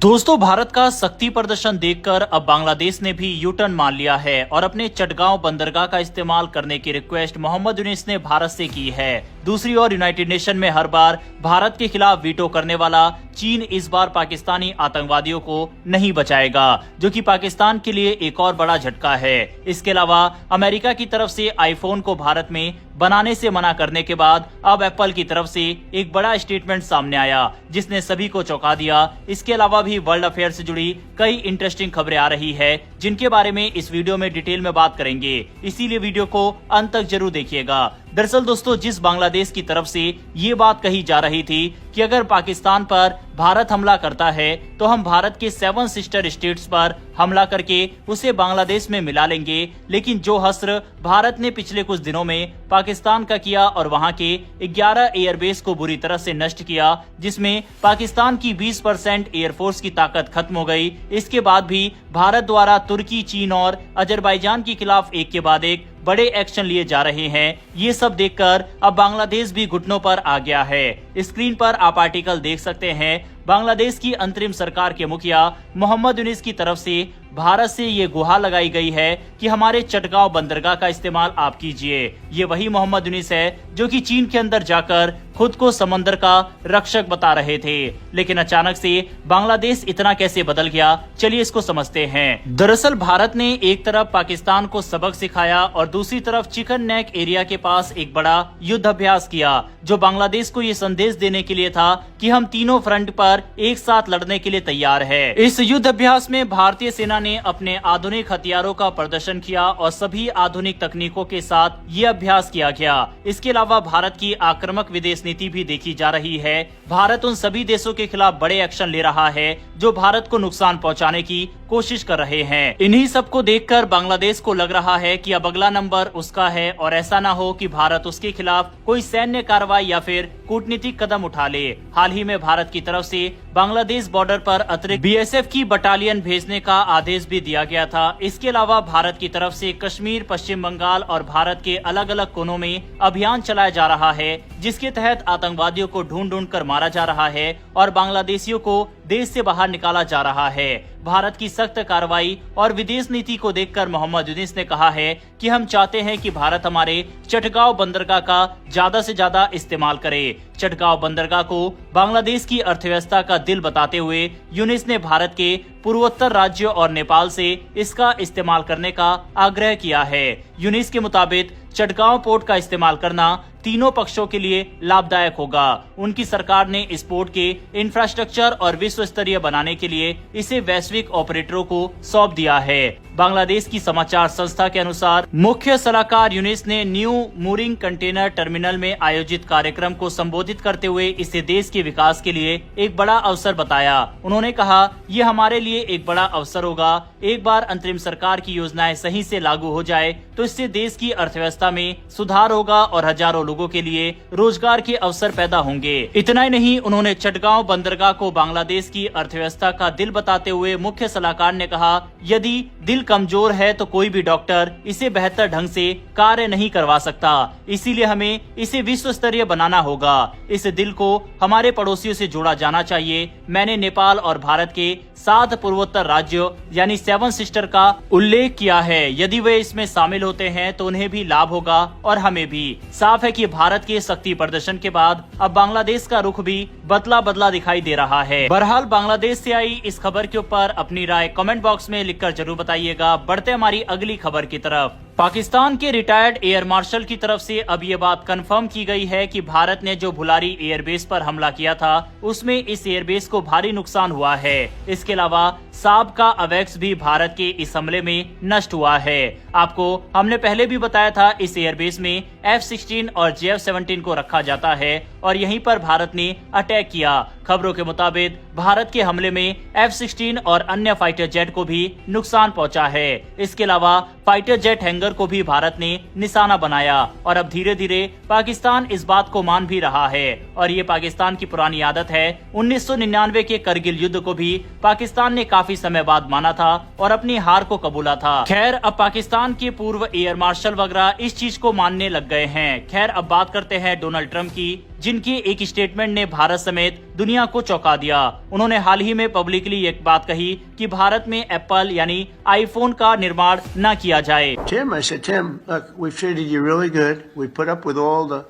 दोस्तों, भारत का शक्ति प्रदर्शन देखकर अब बांग्लादेश ने भी यू टर्न मान लिया है और अपने चटगांव बंदरगाह का इस्तेमाल करने की रिक्वेस्ट मोहम्मद यूनिस ने भारत से की है। दूसरी ओर यूनाइटेड नेशन में हर बार भारत के खिलाफ वीटो करने वाला चीन इस बार पाकिस्तानी आतंकवादियों को नहीं बचाएगा, जो कि पाकिस्तान के लिए एक और बड़ा झटका है। इसके अलावा अमेरिका की तरफ से आईफोन को भारत में बनाने से मना करने के बाद अब एप्पल की तरफ से एक बड़ा स्टेटमेंट सामने आया, जिसने सभी को चौंका दिया। इसके अलावा भी वर्ल्ड अफेयर से जुड़ी कई इंटरेस्टिंग खबरें आ रही है, जिनके बारे में इस वीडियो में डिटेल में बात करेंगे, इसीलिए वीडियो को अंत तक जरूर देखिएगा। दरअसल दोस्तों, जिस बांग्लादेश की तरफ से ये बात कही जा रही थी कि अगर पाकिस्तान पर भारत हमला करता है तो हम भारत के 7 सिस्टर स्टेट्स पर हमला करके उसे बांग्लादेश में मिला लेंगे, लेकिन जो हस्र भारत ने पिछले कुछ दिनों में पाकिस्तान का किया और वहां के 11 एयरबेस को बुरी तरह से नष्ट किया, जिसमें पाकिस्तान की 20% एयरफोर्स की ताकत खत्म हो गई। इसके बाद भी भारत द्वारा तुर्की, चीन और अजरबैजान के खिलाफ एक के बाद एक बड़े एक्शन लिए जा रहे हैं। ये सब देखकर अब बांग्लादेश भी घुटनों पर आ गया है। स्क्रीन पर आप आर्टिकल देख सकते हैं। बांग्लादेश की अंतरिम सरकार के मुखिया मोहम्मद यूनिस की तरफ से भारत से ये गुहार लगाई गई है कि हमारे चटगांव बंदरगाह का इस्तेमाल आप कीजिए। ये वही मोहम्मद यूनिस है जो कि चीन के अंदर जाकर खुद को समंदर का रक्षक बता रहे थे, लेकिन अचानक से बांग्लादेश इतना कैसे बदल गया, चलिए इसको समझते हैं। दरअसल भारत ने एक तरफ पाकिस्तान को सबक सिखाया और दूसरी तरफ चिकन नेक एरिया के पास एक बड़ा युद्ध अभ्यास किया, जो बांग्लादेश को ये संदेश देने के लिए था कि हम तीनों फ्रंट पर एक साथ लड़ने के लिए तैयार है। इस युद्ध अभ्यास में भारतीय सेना ने अपने आधुनिक हथियारों का प्रदर्शन किया और सभी आधुनिक तकनीकों के साथ ये अभ्यास किया गया। इसके अलावा भारत की आक्रामक विदेश नीति भी देखी जा रही है। भारत उन सभी देशों के खिलाफ बड़े एक्शन ले रहा है जो भारत को नुकसान पहुंचाने की कोशिश कर रहे हैं। इन्हीं सबको देखकर बांग्लादेश को लग रहा है कि अब अगला नंबर उसका है और ऐसा ना हो कि भारत उसके खिलाफ कोई सैन्य कार्रवाई या फिर कूटनीतिक कदम उठा ले। हाल ही में भारत की तरफ से बांग्लादेश बॉर्डर पर अतिरिक्त बीएसएफ की बटालियन भेजने का आदेश भी दिया गया था। इसके अलावा भारत की तरफ से कश्मीर, पश्चिम बंगाल और भारत के अलग अलग कोनों में अभियान चलाया जा रहा है, जिसके तहत आतंकवादियों को ढूंढ ढूंढ कर मारा जा रहा है और बांग्लादेशियों को देश से बाहर निकाला जा रहा है। भारत की सख्त कार्रवाई और विदेश नीति को देखकर मोहम्मद यूनिस ने कहा है कि हम चाहते हैं कि भारत हमारे चटगांव बंदरगाह का ज्यादा से ज्यादा इस्तेमाल करे। चटगांव बंदरगाह को बांग्लादेश की अर्थव्यवस्था का दिल बताते हुए यूनिस ने भारत के पूर्वोत्तर राज्यों और नेपाल से इसका इस्तेमाल करने का आग्रह किया है। यूनिस के मुताबिक चटगांव पोर्ट का इस्तेमाल करना तीनों पक्षों के लिए लाभदायक होगा। उनकी सरकार ने इस पोर्ट के इंफ्रास्ट्रक्चर और विश्व स्तरीय बनाने के लिए इसे वैश्विक ऑपरेटरों को सौंप दिया है। बांग्लादेश की समाचार संस्था के अनुसार मुख्य सलाहकार यूनिस ने न्यू मूरिंग कंटेनर टर्मिनल में आयोजित कार्यक्रम को संबोधित करते हुए इसे देश के विकास के लिए एक बड़ा अवसर बताया। उन्होंने कहा, ये हमारे लिए एक बड़ा अवसर होगा। एक बार अंतरिम सरकार की योजनाएं सही से लागू हो जाए तो इससे देश की अर्थव्यवस्था में सुधार होगा और हजारों लोगों के लिए रोजगार के अवसर पैदा होंगे। इतना ही नहीं, उन्होंने चटगांव बंदरगाह को बांग्लादेश की अर्थव्यवस्था का दिल बताते हुए मुख्य सलाहकार ने कहा, यदि दिल कमजोर है तो कोई भी डॉक्टर इसे बेहतर ढंग से कार्य नहीं करवा सकता, इसीलिए हमें इसे विश्व स्तरीय बनाना होगा। इस दिल को हमारे पड़ोसियों से जोड़ा जाना चाहिए। मैंने नेपाल और भारत के 7 पूर्वोत्तर राज्यों यानी 7 सिस्टर का उल्लेख किया है। यदि वे इसमें शामिल होते हैं तो उन्हें भी लाभ होगा और हमें भी। साफ है कि भारत के शक्ति प्रदर्शन के बाद अब बांग्लादेश का रुख भी बदला बदला दिखाई दे रहा है। बहरहाल बांग्लादेश से आई इस खबर के ऊपर अपनी राय कमेंट बॉक्स में लिखकर जरूर बताइएगा। बढ़ते हमारी अगली खबर की तरफ। पाकिस्तान के रिटायर्ड एयर मार्शल की तरफ से अब ये बात कंफर्म की गई है कि भारत ने जो भुलारी एयरबेस पर हमला किया था उसमें इस एयरबेस को भारी नुकसान हुआ है। इसके अलावा साब का अवेक्स भी भारत के इस हमले में नष्ट हुआ है। आपको हमने पहले भी बताया था, इस एयरबेस में F-16 और JF-17 को रखा जाता है और यहीं पर भारत ने अटैक किया। खबरों के मुताबिक भारत के हमले में F-16 और अन्य फाइटर जेट को भी नुकसान पहुंचा है। इसके अलावा फाइटर जेट हैंगर को भी भारत ने निशाना बनाया और अब धीरे धीरे पाकिस्तान इस बात को मान भी रहा है और ये पाकिस्तान की पुरानी आदत है। 1999 के करगिल युद्ध को भी पाकिस्तान ने काफी समय बाद माना था और अपनी हार को कबूला था। खैर, अब पाकिस्तान के पूर्व एयर मार्शल वगैरह इस चीज को मानने लग गए हैं। खैर, अब बात करते हैं डोनाल्ड ट्रंप की। जिनके एक स्टेटमेंट ने भारत समेत दुनिया को चौंका दिया। उन्होंने हाल ही में पब्लिकली एक बात कही कि भारत में एप्पल यानी आईफोन का निर्माण न किया जाए। Tim, I said, Tim, look, we've treated you really good. We put up with all the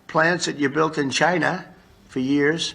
plants that you built in China for years.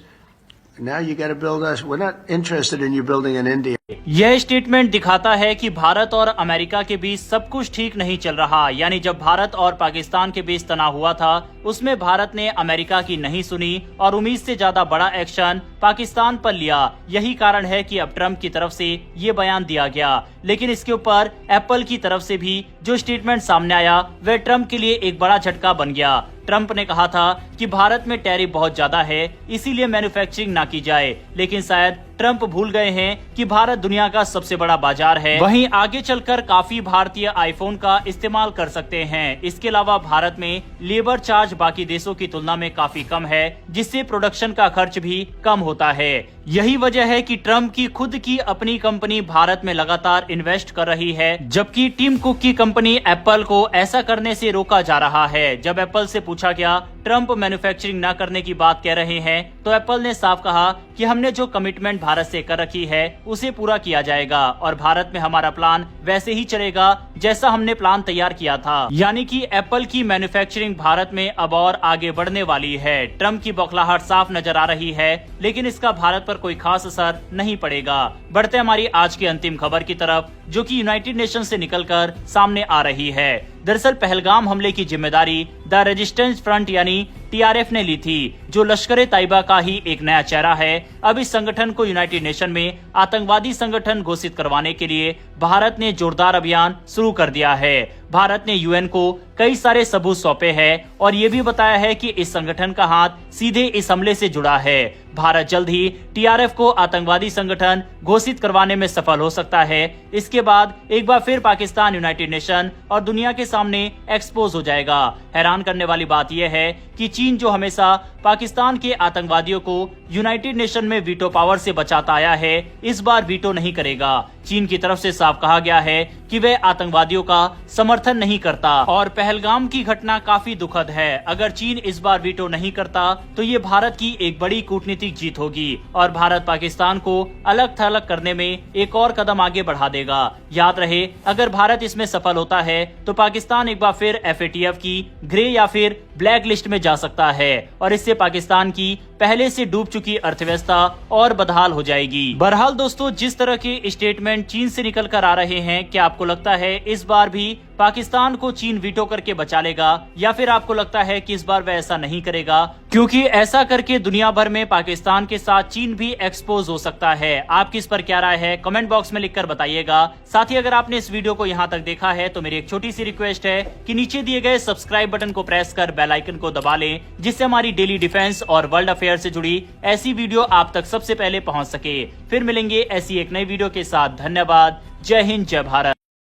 Now you got to build us. We're not interested in you building in India. यह statement दिखाता है कि भारत और America के बीच सब कुछ ठीक नहीं चल रहा। यानी जब भारत और पाकिस्तान के बीच तनाव हुआ था, उसमें भारत ने अमेरिका की नहीं सुनी और उम्मीद से ज्यादा बड़ा एक्शन पाकिस्तान पर लिया। यही कारण है कि अब ट्रंप की तरफ से ये बयान दिया गया। लेकिन इसके ऊपर एप्पल की तरफ से भी जो स्टेटमेंट सामने आया वह ट्रंप के लिए एक बड़ा झटका बन गया। ट्रंप ने कहा था कि भारत में टैरिफ बहुत ज्यादा है, इसीलिए मैन्युफैक्चरिंग ना की जाए। लेकिन शायद ट्रंप भूल गए हैं कि भारत दुनिया का सबसे बड़ा बाजार है। वहीं आगे चलकर काफी भारतीय आईफोन का इस्तेमाल कर सकते हैं। इसके अलावा भारत में लेबर चार्ज बाकी देशों की तुलना में काफी कम है, जिससे प्रोडक्शन का खर्च भी कम होता है। यही वजह है कि ट्रंप की खुद की अपनी कंपनी भारत में लगातार इन्वेस्ट कर रही है, जबकि टिम कुक की कंपनी एप्पल को ऐसा करने से रोका जा रहा है। जब एप्पल से पूछा गया ट्रंप मैन्युफैक्चरिंग न करने की बात कह रहे हैं, तो एप्पल ने साफ कहा कि हमने जो कमिटमेंट भारत से कर रखी है उसे पूरा किया जाएगा और भारत में हमारा प्लान वैसे ही चलेगा जैसा हमने प्लान तैयार किया था। यानी कि एप्पल की मैन्युफैक्चरिंग भारत में अब और आगे बढ़ने वाली है। ट्रंप की बौखलाहट साफ नजर आ रही है, लेकिन इसका भारत पर कोई खास असर नहीं पड़ेगा। बढ़ते हमारी आज की अंतिम खबर की तरफ, जो कि यूनाइटेड नेशन से निकलकर सामने आ रही है। दरअसल पहलगाम हमले की जिम्मेदारी द रेजिस्टेंस फ्रंट यानी टीआरएफ ने ली थी, जो लश्कर ए तैयबा का ही एक नया चेहरा है। अब इस संगठन को यूनाइटेड नेशन में आतंकवादी संगठन घोषित करवाने के लिए भारत ने जोरदार अभियान शुरू कर दिया है। भारत ने यूएन को कई सारे सबूत सौंपे हैं और ये भी बताया है कि इस संगठन का हाथ सीधे इस हमले से जुड़ा है। भारत जल्द ही टीआरएफ को आतंकवादी संगठन घोषित करवाने में सफल हो सकता है। इसके बाद एक बार फिर पाकिस्तान यूनाइटेड नेशन और दुनिया के सामने एक्सपोज हो जाएगा। हैरान करने वाली बात यह है कि चीन, जो हमेशा पाकिस्तान के आतंकवादियों को यूनाइटेड नेशन में वीटो पावर से बचाता आया है, इस बार वीटो नहीं करेगा। चीन की तरफ से साफ कहा गया है कि वह आतंकवादियों का समर्थन नहीं करता और पहलगाम की घटना काफी दुखद है। अगर चीन इस बार वीटो नहीं करता तो ये भारत की एक बड़ी कूटनीतिक जीत होगी और भारत पाकिस्तान को अलग थलग करने में एक और कदम आगे बढ़ा देगा। याद रहे, अगर भारत इसमें सफल होता है तो पाकिस्तान एक बार फिर एफएटीएफ की ग्रे या फिर ब्लैक लिस्ट में जा सकता है और इससे पाकिस्तान की पहले से डूब चुकी अर्थव्यवस्था और बदहाल हो जाएगी। बहरहाल दोस्तों, जिस तरह के स्टेटमेंट चीन से निकल कर आ रहे हैं, क्या आपको लगता है इस बार भी पाकिस्तान को चीन वीटो करके बचा लेगा, या फिर आपको लगता है कि इस बार वह ऐसा नहीं करेगा, क्योंकि ऐसा करके दुनिया भर में पाकिस्तान के साथ चीन भी एक्सपोज हो सकता है। आपकी इस पर क्या राय है, कमेंट बॉक्स में लिखकर बताइएगा। साथ ही अगर आपने इस वीडियो को यहाँ तक देखा है तो मेरी एक छोटी सी रिक्वेस्ट है कि नीचे दिए गए सब्सक्राइब बटन को प्रेस कर बेल आइकन को दबा लें, जिससे हमारी डेली डिफेंस और वर्ल्ड अफेयर से जुड़ी ऐसी वीडियो आप तक सबसे पहले पहुंच सके। फिर मिलेंगे ऐसी एक नई वीडियो के साथ। धन्यवाद। जय हिंद, जय भारत।